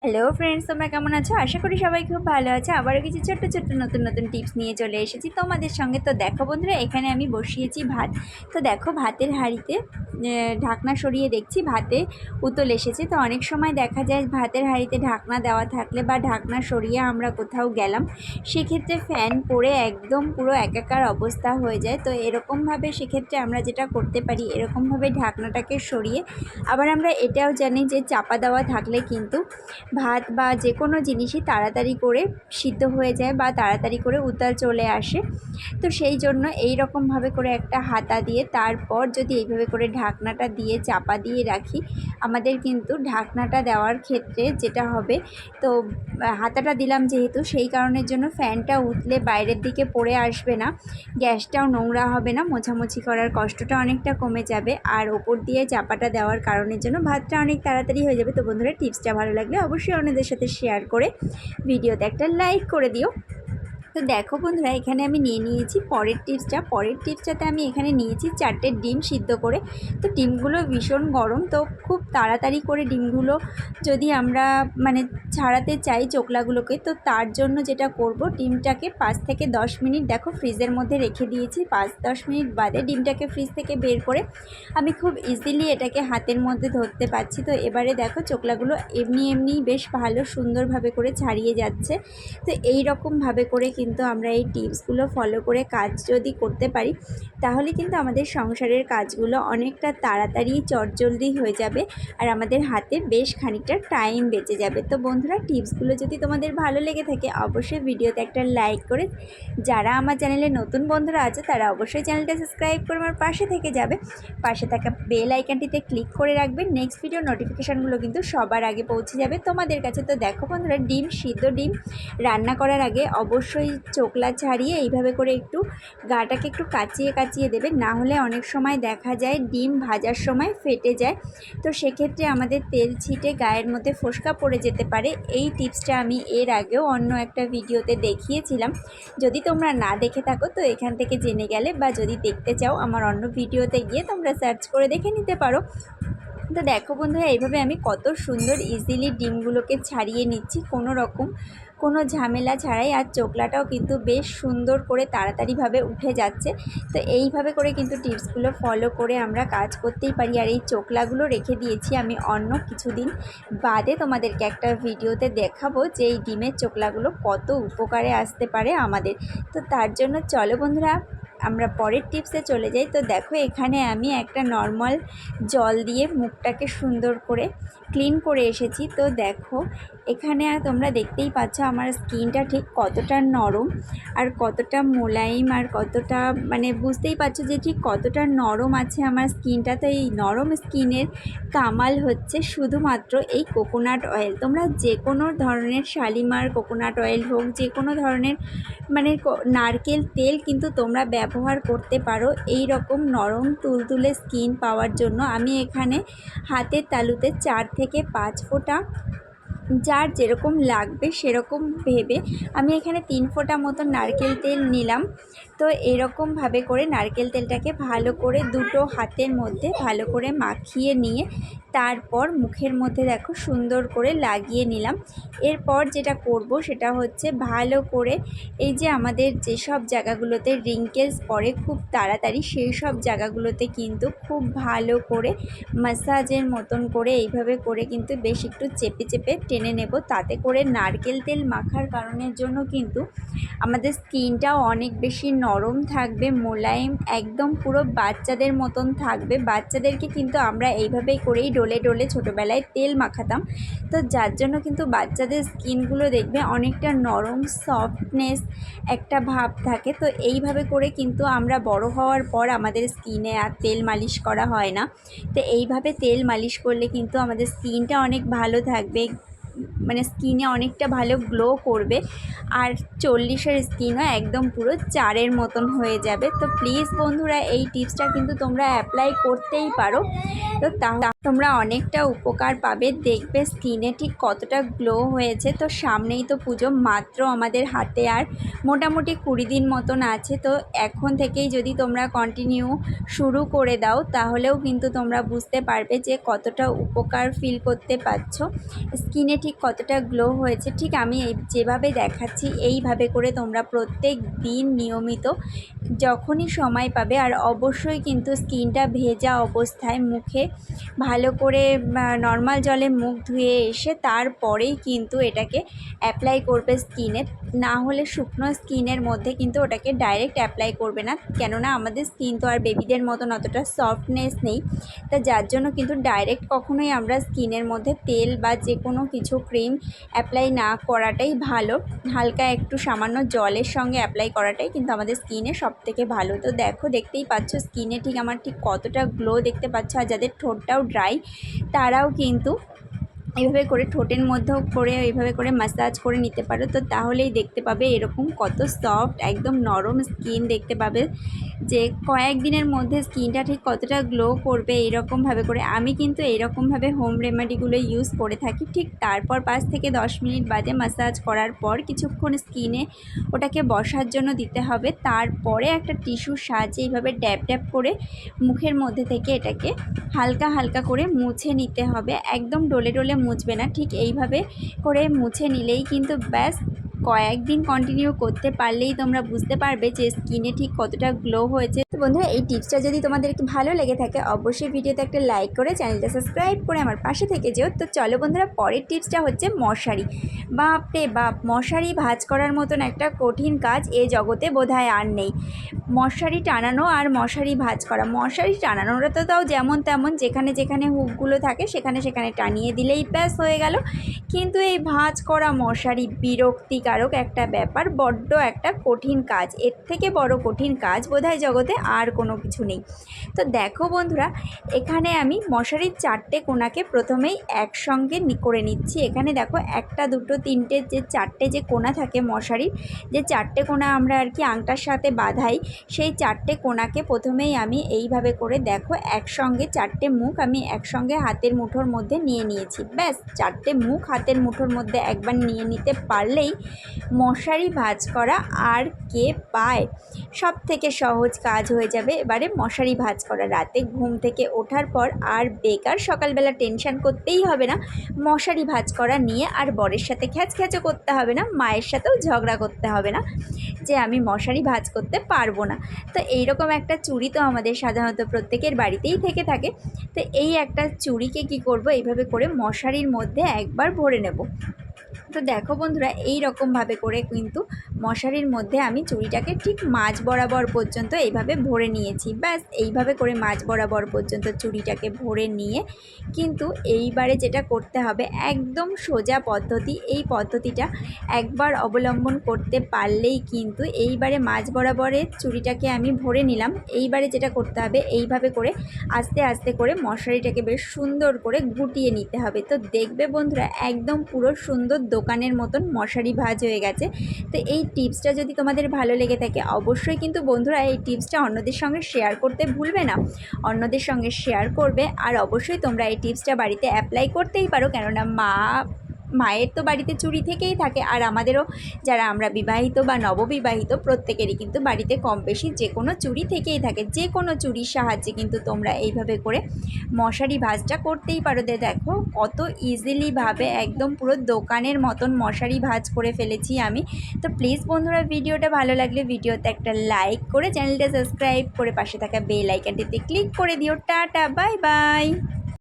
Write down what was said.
Hello friends, তোমরা কেমন আছো? আশা করি সবাই খুব ভালো আছে। আবারও কিছু ছোট্ট ছোট্ট নতুন নতুন টিপস নিয়ে চলে এসেছি তোমাদের সঙ্গে। তো দেখো বন্ধুরা, এখানে আমি বসিয়েছি ভাত। তো দেখো, ভাতের হাঁড়িতে ঢাকনা সরিয়ে দেখছি ভাতে উতল এসেছে। তো অনেক সময় দেখা যায় ভাতের হাঁড়িতে ঢাকনা দেওয়া থাকলে বা ঢাকনা সরিয়ে আমরা কোথাও গেলাম, সেক্ষেত্রে ফ্যান পড়ে একদম পুরো একাকার অবস্থা হয়ে যায়। তো এরকমভাবে সেক্ষেত্রে আমরা যেটা করতে পারি, এরকমভাবে ঢাকনাটাকে সরিয়ে আবার আমরা এটাও জানি যে চাপা দেওয়া থাকলে কিন্তু ভাত বা যে কোনো জিনিসই তাড়াতাড়ি করে সিদ্ধ হয়ে যায় বা তাড়াতাড়ি করে উতাল চলে আসে। তো সেই জন্য এই রকমভাবে করে একটা হাতা দিয়ে তারপর যদি এইভাবে করে ঢাকনাটা দিয়ে চাপা দিয়ে রাখি, আমাদের কিন্তু ঢাকনাটা দেওয়ার ক্ষেত্রে যেটা হবে, তো হাতাটা দিলাম যেহেতু, সেই কারণের জন্য ফ্যানটা উঠলে বাইরের দিকে পড়ে আসবে না, গ্যাসটাও নোংরা হবে না, মোছামুছি করার কষ্টটা অনেকটা কমে যাবে, আর ওপর দিয়ে চাপাটা দেওয়ার কারণের জন্য ভাতটা অনেক তাড়াতাড়ি হয়ে যাবে। তো বন্ধুরা, টিপসটা ভালো লাগলে অবশ্যই অন্যদের সাথে শেয়ার করে ভিডিওতে একটা লাইক করে দিও। তো দেখো বন্ধুরা, এখানে আমি নিয়ে নিয়েছি পরের টিপসটাতে আমি এখানে নিয়েছি 4টে ডিম সিদ্ধ করে। তো ডিমগুলো ভীষণ গরম, তো খুব তাড়াতাড়ি করে ডিমগুলো যদি আমরা ছাড়াতে চাই চোকলাগুলোকে, তো তার জন্য যেটা করব, ডিমটাকে 5 থেকে 10 মিনিট দেখো ফ্রিজের মধ্যে রেখে দিয়েছি। 5-10 মিনিট বাদে ডিমটাকে ফ্রিজ থেকে বের করে আমি খুব ইজিলি এটাকে হাতের মধ্যে ধরতে পারছি। তো এবারে দেখো চোকলাগুলো এমনি বেশ ভালো সুন্দরভাবে করে ছাড়িয়ে যাচ্ছে। তো এই রকমভাবে করে কিন্তু আমরা এই টিপসগুলো ফলো করে কাজ যদি করতে পারি, তাহলে কিন্তু আমাদের সংসারের কাজগুলো অনেকটা তাড়াতাড়ি চটজলদি হয়ে যাবে, আর আমাদের হাতে বেশ খানিকটা টাইম বেঁচে যাবে। তো বন্ধুরা, টিপসগুলো যদি তোমাদের ভালো লেগে থাকে, অবশ্যই ভিডিওতে একটা লাইক করে, যারা আমার চ্যানেলে নতুন বন্ধুরা আছে তারা অবশ্যই চ্যানেলটা সাবস্ক্রাইব করে আমার পাশে থেকে যাবে। পাশে থাকা বেল আইকনটিতে ক্লিক করে রাখবেন, নেক্সট ভিডিও নোটিফিকেশানগুলো কিন্তু সবার আগে পৌঁছে যাবে তোমাদের কাছে। তো দেখো বন্ধুরা, সিদ্ধ ডিম রান্না করার আগে অবশ্যই চোকলা ছাড়িয়ে এইভাবে করে একটু গাটাকে একটু কাচিয়ে দেবে, না হলে অনেক সময় দেখা যায় ডিম ভাজার সময় ফেটে যায়। তো সেক্ষেত্রে আমাদের তেল ছিটে গায়ের মধ্যে ফোসকা পড়ে যেতে পারে। এই টিপসটা আমি এর আগেও অন্য একটা ভিডিওতে দেখিয়েছিলাম, যদি তোমরা না দেখে থাকো তো এখান থেকে জেনে গেলে, বা যদি দেখতে চাও আমার অন্য ভিডিওতে গিয়ে তোমরা সার্চ করে দেখে নিতে পারো। তো দেখো বন্ধুরা, এইভাবে আমি কত সুন্দর ইজিলি ডিমগুলোকে ছাড়িয়ে নিচ্ছি, কোনো ঝামেলা ছাড়াই, আর চোকলাটাও কিন্তু বেশ সুন্দর করে তাড়াতাড়িভাবে উঠে যাচ্ছে। তো এইভাবে করে কিন্তু টিপসগুলো ফলো করে আমরা কাজ করতেই পারি। আর এই চোকলাগুলো রেখে দিয়েছি আমি অন্য কিছুদিন বাদে, তোমাদেরকে একটা ভিডিওতে দেখাবো যে এই ডিমের চোকলাগুলো কত উপকারে আসতে পারে আমাদের। তো তার জন্য চলো বন্ধুরা, আমরা পরের টিপসে চলে যাই। তো দেখো, এখানে আমি একটা নর্মাল জল দিয়ে মুখটাকে সুন্দর করে ক্লিন করে এসেছি। তো দেখো, এখানে তোমরা দেখতেই পাচ্ছ আমার স্কিনটা ঠিক কতটা নরম আর কতটা মোলায়েম, আর কতটা বুঝতেই পারছো যে ঠিক কতটা নরম আছে আমার স্কিনটা। তো এই নরম স্কিনের কামাল হচ্ছে শুধুমাত্র এই কোকোনাট অয়েল। তোমরা যে কোনো ধরনের শালিমার কোকোনাট অয়েল হোক, যে কোনো ধরনের নারকেল তেল কিন্তু তোমরা ব্যবহার করতে পারো এই রকম নরম তুলতুলে স্কিন পাওয়ার জন্য। আমি এখানে হাতের তালুতে 4 থেকে 5 ফোঁটা, যার যেরকম লাগবে সেরকম ভেবে আমি এখানে 3 ফোঁটা মতো নারকেল তেল নিলাম। তো এরকমভাবে করে নারকেল তেলটাকে ভালো করে দুটো হাতের মধ্যে ভালো করে মাখিয়ে নিয়ে তারপর মুখের মধ্যে দেখো সুন্দর করে লাগিয়ে নিলাম। এরপর যেটা করব সেটা হচ্ছে ভালো করে এই যে আমাদের যেসব জায়গাগুলোতে রিঙ্কেলস পড়ে খুব তাড়াতাড়ি, সেই সব জায়গাগুলোতে কিন্তু খুব ভালো করে ম্যাসাজের মতন করে এইভাবে করে কিন্তু বেশ একটু চেপে টেনে নেব। তাতে করে নারকেল তেল মাখার কারণের জন্য কিন্তু আমাদের স্কিনটাও অনেক বেশি নরম থাকবে, মোলায়েম, একদম পুরো বাচ্চাদের মতন থাকবে। বাচ্চাদেরকে কিন্তু আমরা এইভাবেই করেই ডলে ডলে ছোটোবেলায় তেল মাখাতাম। তো যার জন্য কিন্তু বাচ্চাদের স্কিনগুলো দেখবে অনেকটা নরম, সফটনেস একটা ভাব থাকে। তো এইভাবে করে কিন্তু আমরা বড় হওয়ার পর আমাদের স্কিনে আর তেল মালিশ করা হয় না। তো এইভাবে তেল মালিশ করলে কিন্তু আমাদের স্কিনটা অনেক ভালো থাকবে, স্কিনে অনেকটা ভালো গ্লো করবে, আর 40-এর স্কিনও একদম পুরো 4-এর মতন হয়ে যাবে। তো প্লিজ বন্ধুরা, এই টিপসটা কিন্তু তোমরা অ্যাপ্লাই করতেই পারো। তো তোমরা অনেকটা উপকার পাবে, দেখবে স্কিনে ঠিক কতটা গ্লো হয়েছে। তো সামনেই তো পুজো, মাত্র আমাদের হাতে আর মোটামুটি 20 দিন মতন আছে। তো এখন থেকেই যদি তোমরা কন্টিনিউ শুরু করে দাও, তাহলেও কিন্তু তোমরা বুঝতে পারবে যে কতটা উপকার ফিল করতে পারছো, স্কিনে ঠিক কত কতটা গ্লো হয়েছে। ঠিক আমি যেভাবে দেখাচ্ছি এইভাবে করে তোমরা প্রত্যেক দিন নিয়মিত যখনই সময় পাবে, আর অবশ্যই কিন্তু স্কিনটা ভেজা অবস্থায় মুখে ভালো করে নর্মাল জলে মুখ ধুয়ে এসে তারপরেই কিন্তু এটাকে অ্যাপ্লাই করবে স্কিনে। না হলে শুকনো স্কিনের মধ্যে কিন্তু ওটাকে ডাইরেক্ট অ্যাপ্লাই করবে না, কেননা আমাদের স্কিন তো আর বেবিদের মতন অতটা সফটনেস নেই। তা যার জন্য কিন্তু ডাইরেক্ট কখনোই আমরা স্কিনের মধ্যে তেল বা যে কোনো কিছু ক্রিম অ্যাপ্লাই না করাটাই ভালো। হালকা একটু সামান্য জলের সঙ্গে অ্যাপ্লাই করাটাই কিন্তু আমাদের স্কিনে সবথেকে ভালো। তো দেখো, দেখতেই পাচ্ছ স্কিনে ঠিক আমার ঠিক কতটা গ্লো দেখতে পাচ্ছ। আর যাদের ঠোঁটটাও ড্রাই তারাও কিন্তু এইভাবে করে ঠোঁটের মধ্যেও করে এইভাবে করে ম্যাসাজ করে নিতে পারো। তো তাহলেই দেখতে পাবে এরকম কত সফট একদম নরম স্কিন দেখতে পাবে, যে কয়েকদিনের মধ্যে স্কিনটা ঠিক কতটা গ্লো করবে এইরকমভাবে করে। আমি কিন্তু এইরকমভাবে হোম রেমেডিগুলো ইউজ করে থাকি। ঠিক তারপর 5 থেকে 10 মিনিট বাদে ম্যাসাজ করার পর কিছুক্ষণ স্কিনে ওটাকে বসার জন্য দিতে হবে। তারপরে একটা টিস্যুর সাহায্যে এইভাবে ড্যাব ড্যাব করে মুখের মধ্যে থেকে এটাকে হালকা হালকা করে মুছে নিতে হবে। একদম ডলে ডলে মুছবে না, ঠিক এইভাবে করে মুছে নিলেই কিন্তু ব্যাস কয়েকদিন কন্টিনিউ করতে পারলেই তোমরা বুঝতে পারবে যে স্কিনে ঠিক কতটা গ্লো হয়েছে। তো বন্ধুরা, এই টিপসটা যদি তোমাদেরকে ভালো লেগে থাকে অবশ্যই ভিডিওতে একটা লাইক করে চ্যানেলটা সাবস্ক্রাইব করে আমার পাশে থেকে যেও। তো চলো বন্ধুরা, পরের টিপসটা হচ্ছে মশারি। বাপরে বাপ, মশারি ভাঁজ করার মতন একটা কঠিন কাজ এ জগতে বোধহয় আর নেই। মশারি টানানো আর মশারি ভাঁজ করা। মশারি টানানোটা তো তাও যেমন তেমন, যেখানে যেখানে হুকগুলো থাকে সেখানে সেখানে টানিয়ে দিলেই ব্যাস হয়ে গেল। কিন্তু এই ভাঁজ করা মশারি বিরক্তিকারক একটা ব্যাপার, বড্ড একটা কঠিন কাজ। এর থেকে বড় কঠিন কাজ বোধহয় জগতে আর কোনো কিছু নেই। তো দেখো বন্ধুরা, এখানে আমি মশারির 4টে কোণাকে প্রথমেই একসঙ্গে করে নিচ্ছি। এখানে দেখো 1, 2, 3 যে 4টে যে কোণা থাকে মশারির, যে 4টে কোণা আমরা আর কি আংটার সাথে বাঁধাই, সেই 4টে কোণাকে প্রথমেই আমি এইভাবে করে দেখো একসঙ্গে 4টে মুখ আমি একসঙ্গে হাতের মুঠোর মধ্যে নিয়ে নিয়েছি। ব্যাস 4টে মুখ হাতের মুঠোর মধ্যে একবার নিয়ে নিতে পারলেই মশারি ভাঁজ করা আর কে পায়। সব থেকে সহজ কাজ হয়ে যাবে এবারে মশারি ভাঁজ করা। রাতে ঘুম থেকে ওঠার পর আর বেকার সকালবেলা টেনশন করতেই হবে না মশারি ভাঁজ করা নিয়ে, আর বরের সাথে খ্যাচখ্যাচও করতে হবে না, মায়ের সাথেও ঝগড়া করতে হবে না যে আমি মশারি ভাঁজ করতে পারবো না। তো এইরকম একটা চুড়ি তো আমাদের সাধারণত প্রত্যেকের বাড়িতেই থেকে থাকে। তো এই একটা চুড়িকে কি করব, এইভাবে করে মশারির মধ্যে একবার ভরে নেব। তো দেখো বন্ধুরা, এই রকমভাবে করে কিন্তু মশারির মধ্যে আমি চুড়িটাকে ঠিক মাঝ বরাবর পর্যন্ত এইভাবে ভরে নিয়েছি। ব্যাস এইভাবে করে মাঝ বরাবর পর্যন্ত চুড়িটাকে ভরে নিয়ে কিন্তু এইবারে যেটা করতে হবে একদম সোজা পদ্ধতি। এই পদ্ধতিটা একবার অবলম্বন করতে পারলেই কিন্তু এইবারে মাঝ বরাবরের চুড়িটাকে আমি ভরে নিলাম। এইবারে যেটা করতে হবে এইভাবে করে আস্তে আস্তে করে মশারিটাকে বেশ সুন্দর করে গুটিয়ে নিতে হবে। তো দেখবে বন্ধুরা, একদম পুরো সুন্দর দোকানের মতন মশারি ভাঁজ হয়ে গেছে। তো এই টিপসটা যদি তোমাদের ভালো লেগে থাকে অবশ্যই কিন্তু বন্ধুরা এই টিপসটা অন্যদের সঙ্গে শেয়ার করতে ভুলবে না। অন্যদের সঙ্গে শেয়ার করবে, আর অবশ্যই তোমরা এই টিপসটা বাড়িতে অ্যাপ্লাই করতেই পারো, কেননা মায়ের তো বাড়িতে চুড়ি থেকেই থাকে, আর আমাদেরও যারা আমরা বিবাহিত বা নববিবাহিত প্রত্যেকেরই কিন্তু বাড়িতে কম বেশি যে কোনো চুড়ি থেকেই থাকে। যে কোনো চুড়ির সাহায্যে কিন্তু তোমরা এইভাবে করে মশারি ভাঁজটা করতেই পারো। দেখো কত ইজিলিভাবে একদম পুরো দোকানের মতন মশারি ভাঁজ করে ফেলেছি আমি। তো প্লিজ বন্ধুরা, ভিডিওটা ভালো লাগলে ভিডিওতে একটা লাইক করে চ্যানেলটা সাবস্ক্রাইব করে পাশে থাকা বেল আইকনটিতে ক্লিক করে দিও। Tata, bye bye.